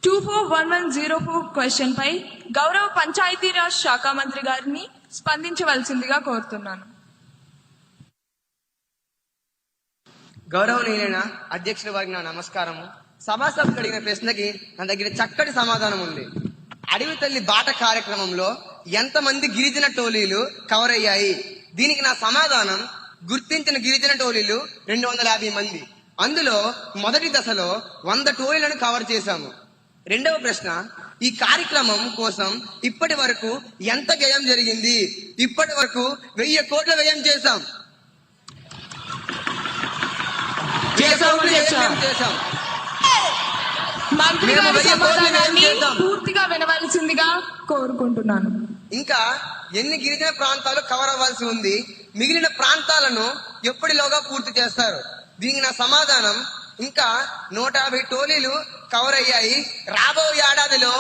241104 question పై గౌరవ పంచాయతీరాజ్ శాఖ మంత్రి గారిని స్పందించవలసిందిగా కోరుతున్నాను. గౌరవనీయులైన అధ్యక్షుల వారికి నా నమస్కారము. సభాసభ్యులు అడిగిన ప్రశ్నకి నా దగ్గర చక్కటి సమాధానం ఉంది. అడవి తల్లి బాట కార్యక్రమంలో ఎంతమంది గిరిజన టోలీలు కవర్ అయ్యాయి? దీనికి నా సమాధానం, గుర్తించిన గిరిజన టోలీలు 250 మంది. అందులో మొదటి దశలో 100 టోలీలను కవర్ చేశాము. రెండవ ప్రశ్న, ఈ కార్యక్రమం కోసం ఇప్పటి వరకు ఎంత వ్యయం జరిగింది? ఇప్పటి వరకు 1000 కోట్ల వ్యయం చేశాం. మంత్రి గారి సమాధానాన్ని పూర్తిగా వినవలసిందిగా కోరుకుంటున్నాను. ఇంకా ఎన్ని గిరిజన ప్రాంతాలు కవర్ అవ్వాల్సి ఉంది? మిగిలిన ప్రాంతాలను ఎప్పటిలోగా పూర్తి చేస్తారు? దీనికి నా సమాధానం, ఇంకా 150 టోలీలు కవర్ అయ్యాయి. రాబోయే ఏడాదిలో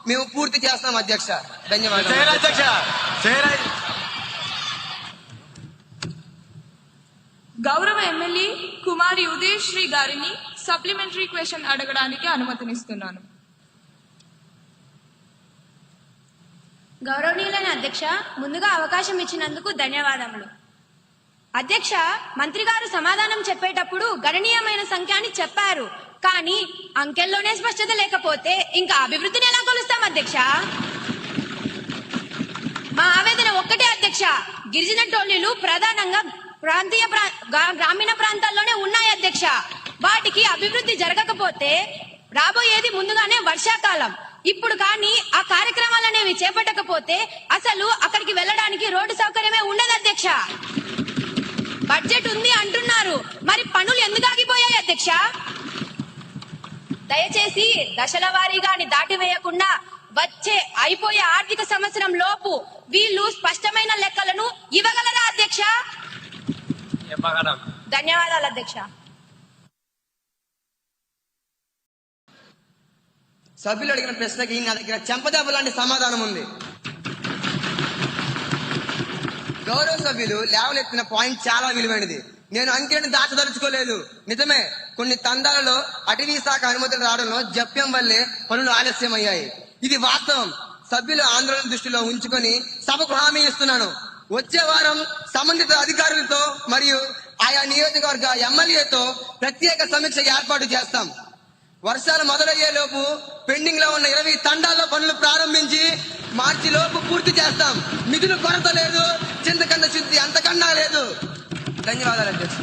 మేము పూర్తి చేస్తాం అధ్యక్ష. ధన్యవాదాలు. గౌరవ ఎమ్మెల్యే కుమారి ఉదయశ్రీ గారిని సప్లిమెంటరీ క్వశ్చన్ అడగడానికి అనుమతినిస్తున్నాను. గౌరవనీయులైన అధ్యక్ష, ముందుగా అవకాశం ఇచ్చినందుకు ధన్యవాదములు. అధ్యక్ష, మంత్రి గారు సమాధానం చెప్పేటప్పుడు గణనీయమైన సంఖ్య అని చెప్పారు, కానీ అంకెల్లోనే స్పష్టత లేకపోతే ఇంకా అభివృద్ధిని ఎలా కొలుస్తాం అధ్యక్ష? మా ఆవేదన ఒక్కటే అధ్యక్ష, గిరిజన టోలీలు ప్రధానంగా గ్రామీణ ప్రాంతాల్లోనే ఉన్నాయి అధ్యక్ష. వాటికి అభివృద్ధి జరగకపోతే రాబోయేది ముందుగానే వర్షాకాలం. ఇప్పుడు కానీ ఆ కార్యక్రమాలు అనేవి చేపట్టకపోతే అసలు అక్కడికి వెళ్ళడానికి రోడ్డు సౌకర్యమే ఉండదు అధ్యక్ష. బడ్జెట్ ఉంది అంటున్నారు, మరి పనులు ఎందుకు ఆగిపోయాయి అధ్యక్ష? దయచేసి దశల వారీగాని దాటివేయకుండా వచ్చే అయిపోయే ఆర్థిక సంవత్సరం లోపు వీళ్ళు స్పష్టమైన లెక్కలను ఇవ్వగలరా అధ్యక్ష? ధన్యవాదాలు అధ్యక్ష. సభ్యులు అడిగిన ప్రశ్నకి నా దగ్గర చెంపదెబ్బ లాంటి సమాధానం ఉంది. గౌరవ సభ్యులు లేవలెత్తిన పాయింట్ చాలా విలువైనది. నేను అంకెను దాచదలుచుకోలేదు. నిజమే, కొన్ని తండాలలో అటవీ శాఖ అనుమతులు రావడంలో జప్యం వల్లే పనులు ఆలస్యమయ్యాయి. ఇది వాస్తవం. సభ్యులు ఆందోళన దృష్టిలో ఉంచుకొని సభకు హామీ ఇస్తున్నాను, వచ్చే వారం సంబంధిత అధికారులతో మరియు ఆయా నియోజకవర్గ ఎమ్మెల్యేతో ప్రత్యేక సమీక్ష ఏర్పాటు చేస్తాం. వర్షాలు మొదలయ్యే లోపు పెండింగ్ లో ఉన్న 20 తండాల్లో పనులు ప్రారంభించి మార్చి లోపు పూర్తి చేస్తాం. నిధులు కొరత లేదు, చింతకండ శుద్ధి అంతకన్నా లేదు. ధన్యవాదాలు అధ్యక్ష.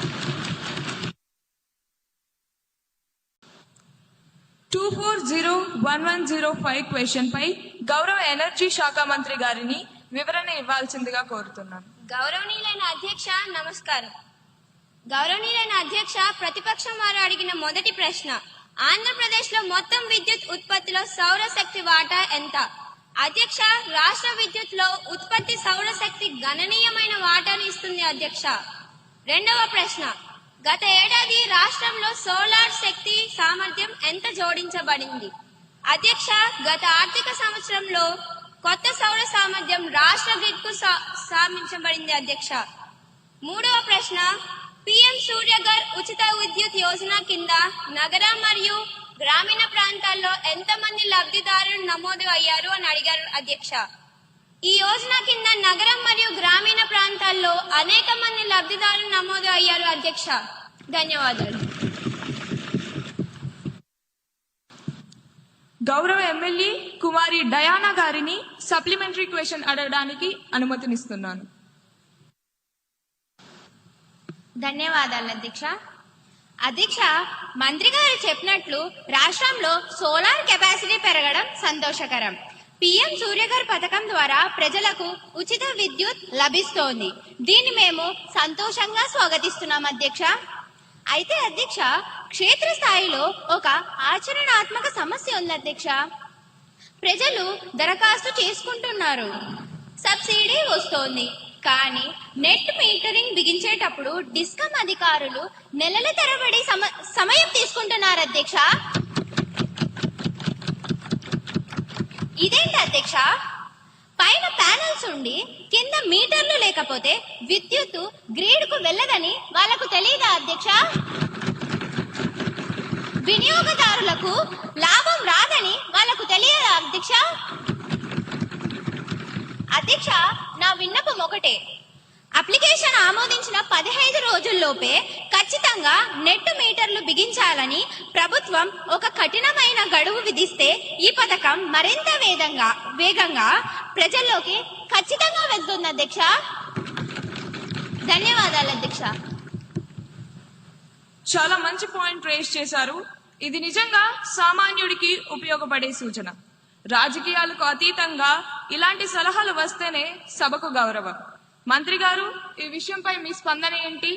240105 క్వశ్చన్ పై గౌరవ ఎనర్జీ శాఖ మంత్రి గారిని వివరణ ఇవ్వాల్సిందిగా కోరుతున్నాను. గౌరవనీయులైన అధ్యక్ష, నమస్కారం. గౌరవనీయులైన అధ్యక్ష, ప్రతిపక్షం వారు అడిగిన మొదటి ప్రశ్న, ఆంధ్రప్రదేశ్ లో మొత్తం విద్యుత్ ఉత్పత్తిలో సౌరశక్తి వాటా ఎంత? అధ్యక్ష, రాష్ట్ర విద్యుత్ లో ఉత్పత్తి సౌరశక్తి గణనీయమైన వాటాను ఇస్తుంది అధ్యక్ష. రెండవ ప్రశ్న, గత ఏడాది రాష్ట్రంలో సోలార్ శక్తి సామర్థ్యం ఎంత జోడించబడింది? అధ్యక్ష, గత ఆర్థిక సంవత్సరంలో కొత్త సౌర సామర్థ్యం రాష్ట్ర గ్రిడ్ కు సాధించబడింది అధ్యక్ష. మూడవ ప్రశ్న, పిఎం సూర్యఘర్ ఉచిత విద్యుత్ యోజన కింద నగర మరియు గ్రామీణ ప్రాంతాల్లో ఎంతమంది లబ్ధిదారులు నమోదు అయ్యారు అని అడిగారు అధ్యక్ష. ఈ యోజన కింద నగరం మరియు గ్రామీణ ప్రాంతాల్లో అనేక మంది లబ్ధిదారులు నమోదు అయ్యారు అధ్యక్ష. ధన్యవాదాలు. గౌరవ ఎమ్మెల్యే కుమారి డయానా గారిని సప్లిమెంటరీ క్వశ్చన్ అడగడానికి అనుమతినిస్తున్నాను. ధన్యవాదాలు అధ్యక్ష. అధ్యక్ష, మంత్రి గారు చెప్పినట్లు రాష్ట్రంలో సోలార్ కెపాసిటీ పెరగడం సంతోషకరం. పిఎం సూర్యఘర్ పథకం ద్వారా ప్రజలకు ఉచిత విద్యుత్ లభిస్తోంది. దీన్ని మేము సంతోషంగా స్వాగతిస్తున్నాం అధ్యక్ష. అయితే అధ్యక్ష, క్షేత్రస్థాయిలో ఒక ఆచరణాత్మక సమస్య ఉంది అధ్యక్ష. ప్రజలు దరఖాస్తు చేసుకుంటున్నారు, సబ్సిడీ వస్తోంది, కానీ నెట్ మీటరింగ్ బిగించేటప్పుడు డిస్కమ్ అధికారులు నెలల తరబడి సమయం తీసుకుంటున్నారు అధ్యక్ష. ఇదేంటి అధ్యక్ష? పైన ప్యానల్స్ ఉండి కింద మీటర్లు లేకపోతే విద్యుత్ గ్రిడ్ కు వెళ్ళదని వాళ్లకు తెలియదా అధ్యక్ష? వినియోగదారులకు లాభం రాదని ఒకటే. అప్లికేషన్ ఆమోదించిన 15 రోజుల్లోపే ఖచ్చితంగా నెట్ మీటర్లు బిగించాలని ప్రభుత్వం ఒక కఠినమైన గడువు విధిస్తే ఈ పథకం మరింత వేగంగా ప్రజల్లోకి ఖచ్చితంగా వెళ్తుంది అధ్యక్ష. ధన్యవాదాలు అధ్యక్ష. చాలా మంచి పాయింట్ రేస్ చేశారు. ఇది నిజంగా సామాన్యుడికి ఉపయోగపడే సూచన. రాజకీయాలకు అతీతంగా ఇలాంటి సలహాలు వస్తేనే సభకు గౌరవం. మంత్రి గారు, ఈ విషయంపై మీ స్పందన ఏంటి?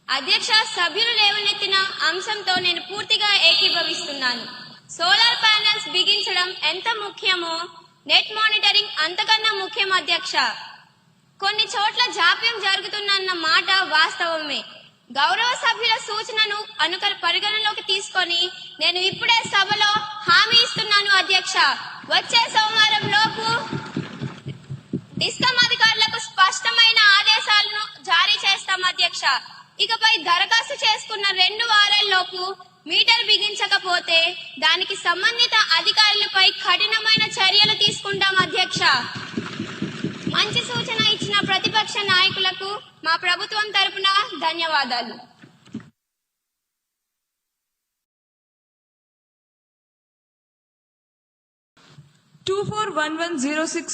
అధ్యక్ష, సభ్యులు లేవనెత్తిన అంశంతో నేను పూర్తిగా ఏకీభవిస్తున్నాను. సోలార్ ప్యానెల్స్ బిగించడం ఎంత ముఖ్యమో నెట్ మానిటరింగ్ అంతకన్నా ముఖ్యం అధ్యక్ష. కొన్ని చోట్ల జాప్యం జరుగుతుందన్న మాట వాస్తవమే. గౌరవ సభ్యుల సూచనను పరిగణలోకి తీసుకొని నేను ఇప్పుడే సభలో హామీ ఇస్తున్నాను అధ్యక్ష. వచ్చే సోమవారం లోపు డిస్కమ్ అధికారులకు స్పష్టమైన ఆదేశాలను జారీ చేస్తాం అధ్యక్ష. ఇకపై దరఖాస్తు చేసుకున్న 2 వారాల్లోపు మీటర్ బిగించకపోతే దానికి సంబంధిత అధికారులపై కఠినమైన చర్యలు తీసుకుంటాం అధ్యక్ష. మంచి సూచన ఇచ్చిన ప్రతిపక్ష నాయకులకు మా ప్రభుత్వం తరపున ధన్యవాదాలు.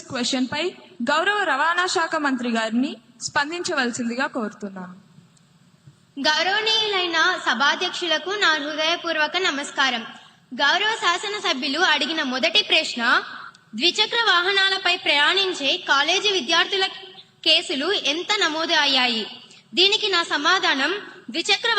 క్వశ్చన్ పై గౌరవ రవాణా శాఖ మంత్రి గారిని స్పందించవలసిందిగా కోరుతున్నాను. గౌరవనీయులైన సభాధ్యక్షులకు నా హృదయపూర్వక నమస్కారం. గౌరవ శాసనసభ్యులు అడిగిన మొదటి ప్రశ్న, ద్విచక్ర వాహనాలపై ప్రయాణించే కాలేజీ విద్యార్థుల కేసులు ఎంత నమోదు అయ్యాయి? దీనికి నా సమాధానం, ద్విచక్ర